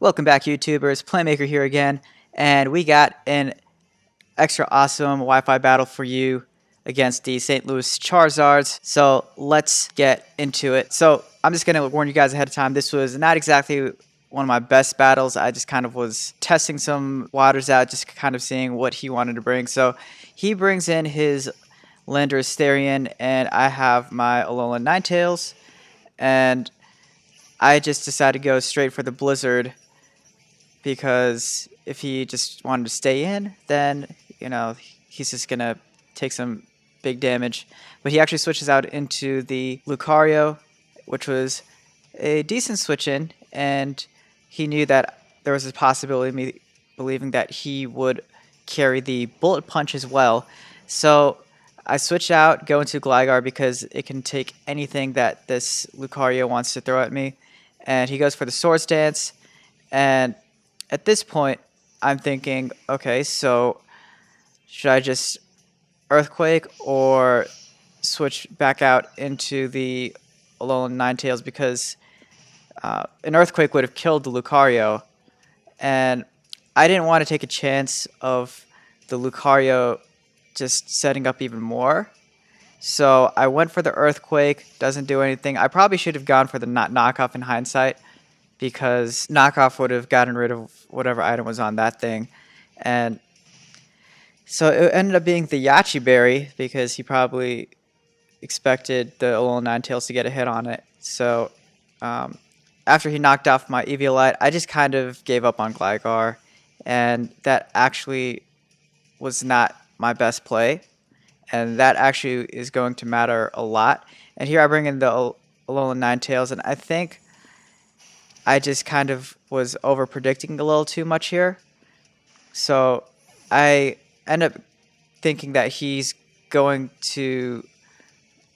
Welcome back, YouTubers. Playmaker here again, and we got an extra awesome Wi-Fi battle for you against the St. Louis Charizards. So let's get into it. So I'm just gonna warn you guys ahead of time. This was not exactly one of my best battles. I just kind of was testing some waters out, just kind of seeing what he wanted to bring. So he brings in his Landorus, and I have my Alolan Ninetales, and I just decided to go straight for the Blizzard because if he just wanted to stay in, then, he's just going to take some big damage. But he actually switches out into the Lucario, which was a decent switch in, and he knew that there was a possibility of me believing that he would carry the Bullet Punch as well. So I switch out, go into Gligar because it can take anything that this Lucario wants to throw at me. And he goes for the Swords Dance, and at this point, I'm thinking, okay, so should I just Earthquake or switch back out into the Alolan Ninetales, because an Earthquake would have killed the Lucario, and I didn't want to take a chance of the Lucario just setting up even more. So I went for the Earthquake, doesn't do anything. I probably should have gone for the knockoff in hindsight, because knockoff would have gotten rid of whatever item was on that thing. And so it ended up being the Yachi Berry, because he probably expected the Alolan Ninetales to get a hit on it. So after he knocked off my Eviolite, I just kind of gave up on Gligar, and that actually was not my best play. And that actually is going to matter a lot. And here I bring in the Alolan Ninetales, and I think I just kind of was over predicting a little too much here. So I end up thinking that he's going to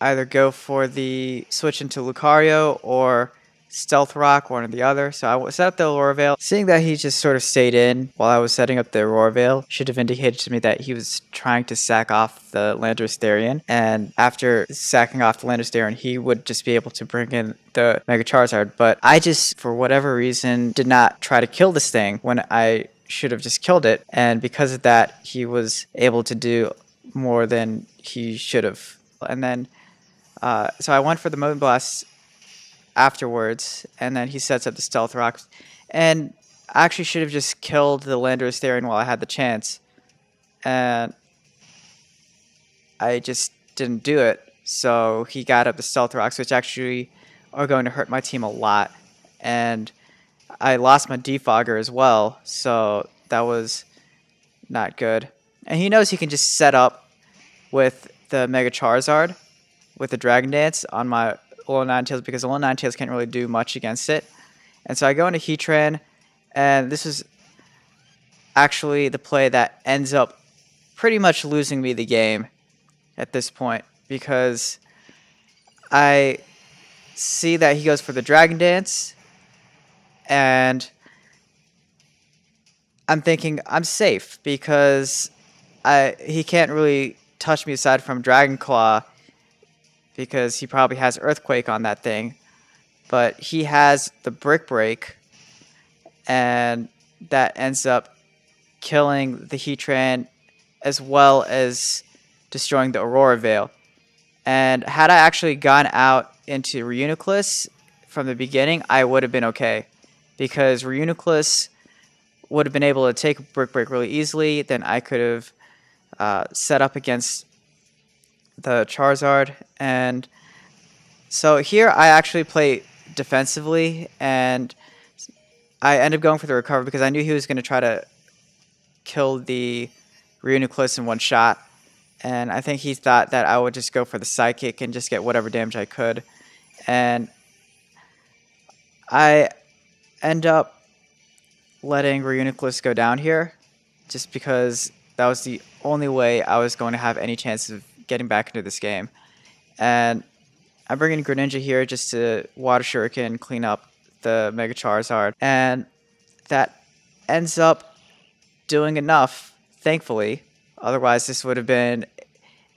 either go for the switch into Lucario or Stealth Rock, one or the other. So I set up the Aurora Veil. Seeing that he just sort of stayed in while I was setting up the Aurora Veil should have indicated to me that he was trying to sack off the Landorus. And after sacking off the Landorus, he would just be able to bring in the Mega Charizard. But I just, for whatever reason, did not try to kill this thing when I should have just killed it. And because of that, he was able to do more than he should have. And then, so I went for the Moonblast afterwards, and then he sets up the Stealth Rocks, and I actually should have just killed the Landorus while I had the chance, and I just didn't do it. So he got up the Stealth Rocks, which actually are going to hurt my team a lot, and I lost my Defogger as well, so that was not good. And he knows he can just set up with the Mega Charizard with the Dragon Dance on my Alolan Ninetales, because Alolan Ninetales can't really do much against it. And so I go into Heatran, and this is actually the play that ends up pretty much losing me the game at this point, because I see that he goes for the Dragon Dance, and I'm thinking I'm safe because he can't really touch me aside from Dragon Claw, because he probably has Earthquake on that thing. But he has the Brick Break, and that ends up killing the Heatran as well as destroying the Aurora Veil. And had I actually gone out into Reuniclus from the beginning, I would have been okay, because Reuniclus would have been able to take Brick Break really easily. Then I could have set up against the Charizard. And so here I actually play defensively, and I ended up going for the recover because I knew he was going to try to kill the Reuniclus in one shot, and I think he thought that I would just go for the Psychic and just get whatever damage I could. And I end up letting Reuniclus go down here just because that was the only way I was going to have any chance of getting back into this game. And I bring in Greninja here just to Water Shuriken, clean up the Mega Charizard, and that ends up doing enough, thankfully. Otherwise, this would have been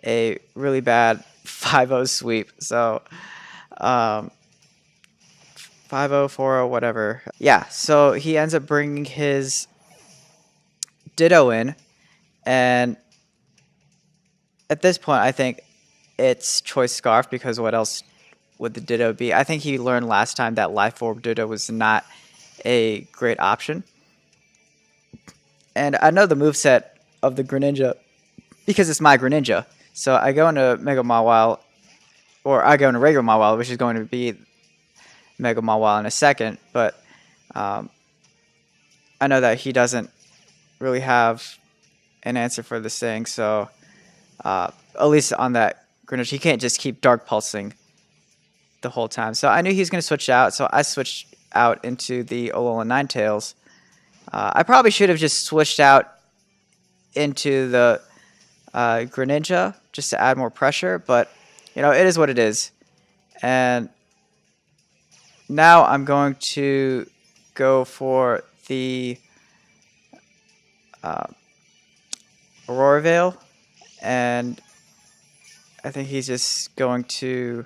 a really bad 5-0 sweep. So 5-0, 4-0, whatever. Yeah, so he ends up bringing his Ditto in, and at this point, I think it's Choice Scarf, because what else would the Ditto be? I think he learned last time that Life Orb Ditto was not a great option. And I know the moveset of the Greninja because it's my Greninja. So I go into Mega Mawile, or I go into regular Mawile, which is going to be Mega Mawile in a second. But I know that he doesn't really have an answer for this thing. So at least on that Greninja, he can't just keep Dark Pulsing the whole time. So I knew he was going to switch out. So I switched out into the Alolan Ninetales. I probably should have just switched out into the Greninja just to add more pressure, but you know, it is what it is. And now I'm going to go for the Aurora Veil, and I think he's just going to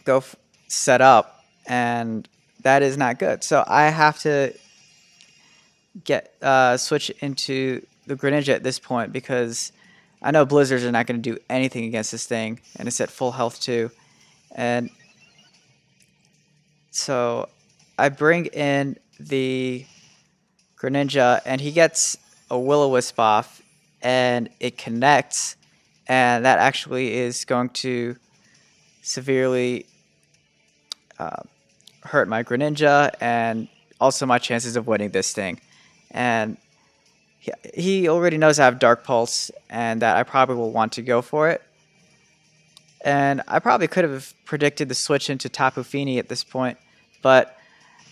go set up, and that is not good. So I have to get switch into the Greninja at this point, because I know Blizzards are not going to do anything against this thing, and it's at full health too. And so I bring in the Greninja, and he gets a Will-O-Wisp off, and it connects, and that actually is going to severely hurt my Greninja and also my chances of winning this thing. And he already knows I have Dark Pulse and that I probably will want to go for it. And I probably could have predicted the switch into Tapu Fini at this point, but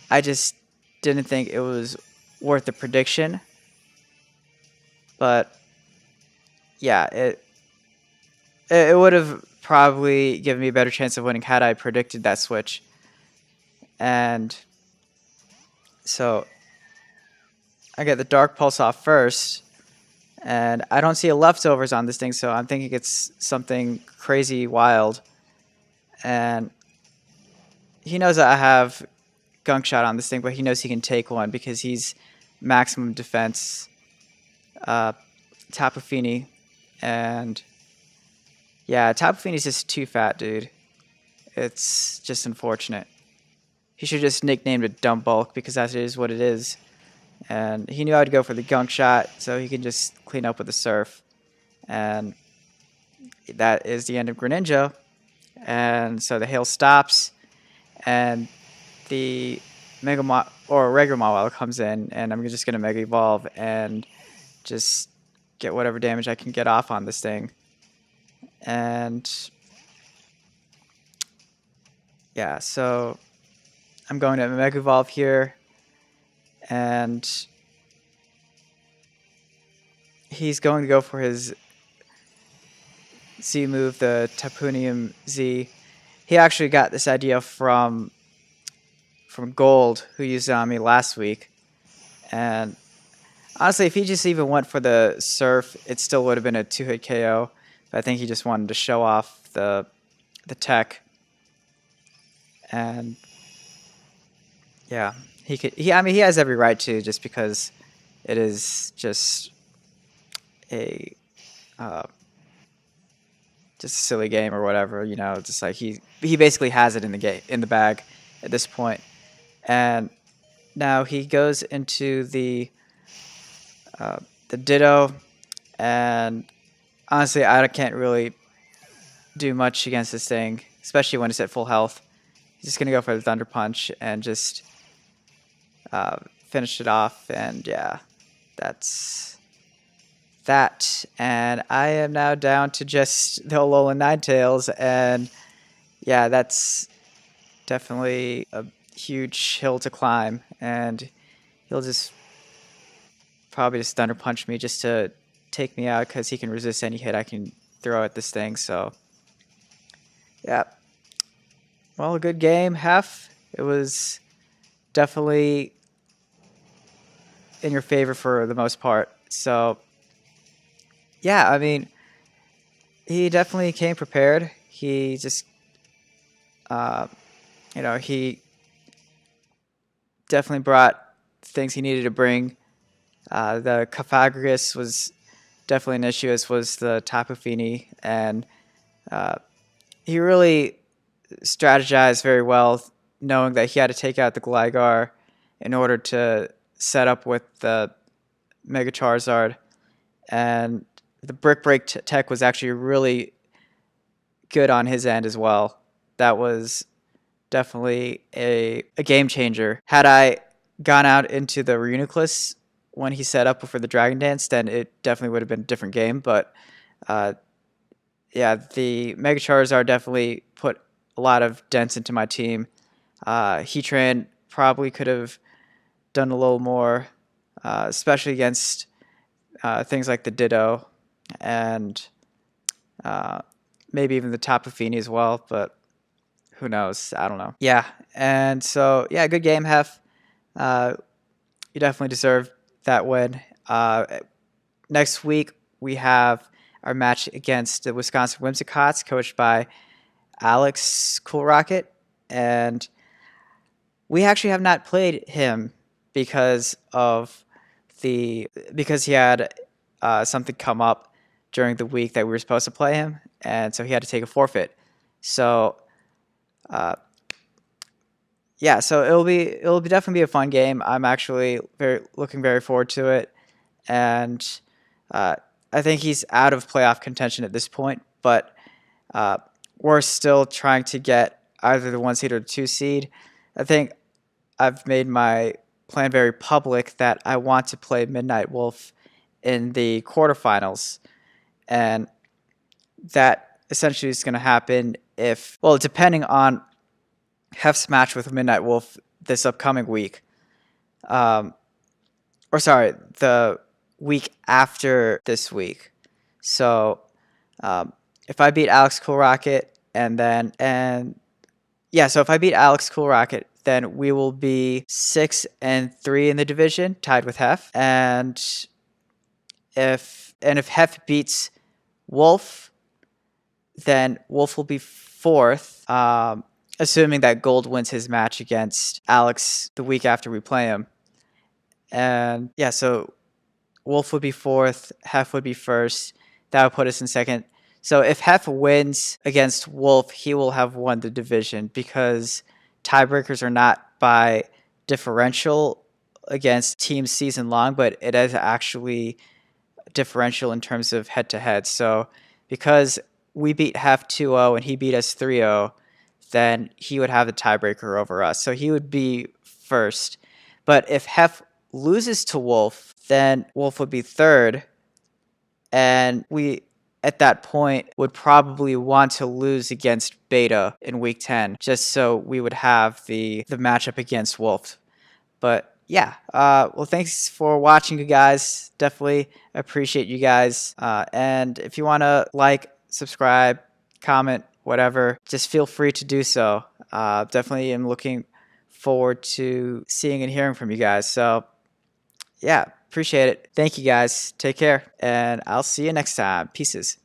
I just didn't think it was worth the prediction. But yeah, it would have probably given me a better chance of winning had I predicted that switch. And so I get the Dark Pulse off first, and I don't see a leftovers on this thing, so I'm thinking it's something crazy wild. And he knows that I have Gunk Shot on this thing, but he knows he can take one because he's maximum defense Tapu Fini. And yeah, Tapu Fini's just too fat, dude. It's just unfortunate. He should just nicknamed it Dumb Bulk, because that is what it is. And he knew I would go for the Gunk Shot, so he can just clean up with the Surf. And that is the end of Greninja. And so the hail stops, and the regular Mawile comes in, and I'm just going to Mega Evolve and just get whatever damage I can get off on this thing. And yeah, so I'm going to Mega Evolve here, and he's going to go for his Z move, the Tapunium Z. He actually got this idea from Gold, who used it on me last week. And honestly, if he just even went for the Surf, it still would have been a 2-hit KO. But I think he just wanted to show off the tech. And yeah, I mean, he has every right to, just because it is just a just a silly game or whatever, you know. Just like he basically has it in the bag at this point. And now he goes into the Ditto, and honestly, I can't really do much against this thing, especially when it's at full health. He's just gonna go for the Thunder Punch and just finish it off. And yeah, that's that. And I am now down to just the Alolan Ninetales, and yeah, that's definitely a huge hill to climb. And he'll just probably just Thunder Punch me just to take me out, because he can resist any hit I can throw at this thing. So yeah, well, a good game. It was definitely in your favor for the most part. So yeah, I mean, he definitely came prepared. He just he definitely brought things he needed to bring. The Cofagrigus was definitely an issue, as was the Tapu Fini, and he really strategized very well, knowing that he had to take out the Gligar in order to set up with the Mega Charizard. And the Brick Break tech was actually really good on his end as well. That was definitely a game changer. Had I gone out into the Reuniclus when he set up for the Dragon Dance, then it definitely would have been a different game. But yeah, the Mega Charizard definitely put a lot of dents into my team. Heatran probably could have done a little more, especially against things like the Ditto and maybe even the Tapu Fini as well, but who knows? I don't know. Yeah, and so, yeah, good game, Hef. You definitely deserve that win. Next week, we have our match against the Wisconsin Whimsicots, coached by Alex Cool Rocket, and we actually have not played him because he had something come up during the week that we were supposed to play him, and so he had to take a forfeit. So yeah, so it'll be definitely be a fun game. I'm actually looking very forward to it, and I think he's out of playoff contention at this point, but we're still trying to get either the 1 seed or the 2 seed. I think I've made my plan very public that I want to play Midnight Wolf in the quarterfinals, and that essentially is going to happen depending on Hef's match with Midnight Wolf this upcoming week. The week after this week. So if I beat Alex Cool Rocket so if I beat Alex Cool Rocket, then we will be 6-3 in the division, tied with Hef. And if Hef beats Wolf, then Wolf will be 4th. Assuming that Gold wins his match against Alex the week after we play him. And yeah, so Wolf would be 4th, Hef would be 1st. That would put us in 2nd. So if Hef wins against Wolf, he will have won the division, because tiebreakers are not by differential against teams season long, but it is actually differential in terms of head-to-head. So because we beat Hef 2-0 and he beat us 3-0, then he would have the tiebreaker over us. So he would be 1st. But if Hef loses to Wolf, then Wolf would be 3rd. And we, at that point, would probably want to lose against Beta in week 10, just so we would have the matchup against Wolf. But yeah, well, thanks for watching, you guys. Definitely appreciate you guys. And if you want to subscribe, comment, whatever, just feel free to do so. Definitely am looking forward to seeing and hearing from you guys. So yeah, appreciate it. Thank you guys. Take care, and I'll see you next time. Pieces.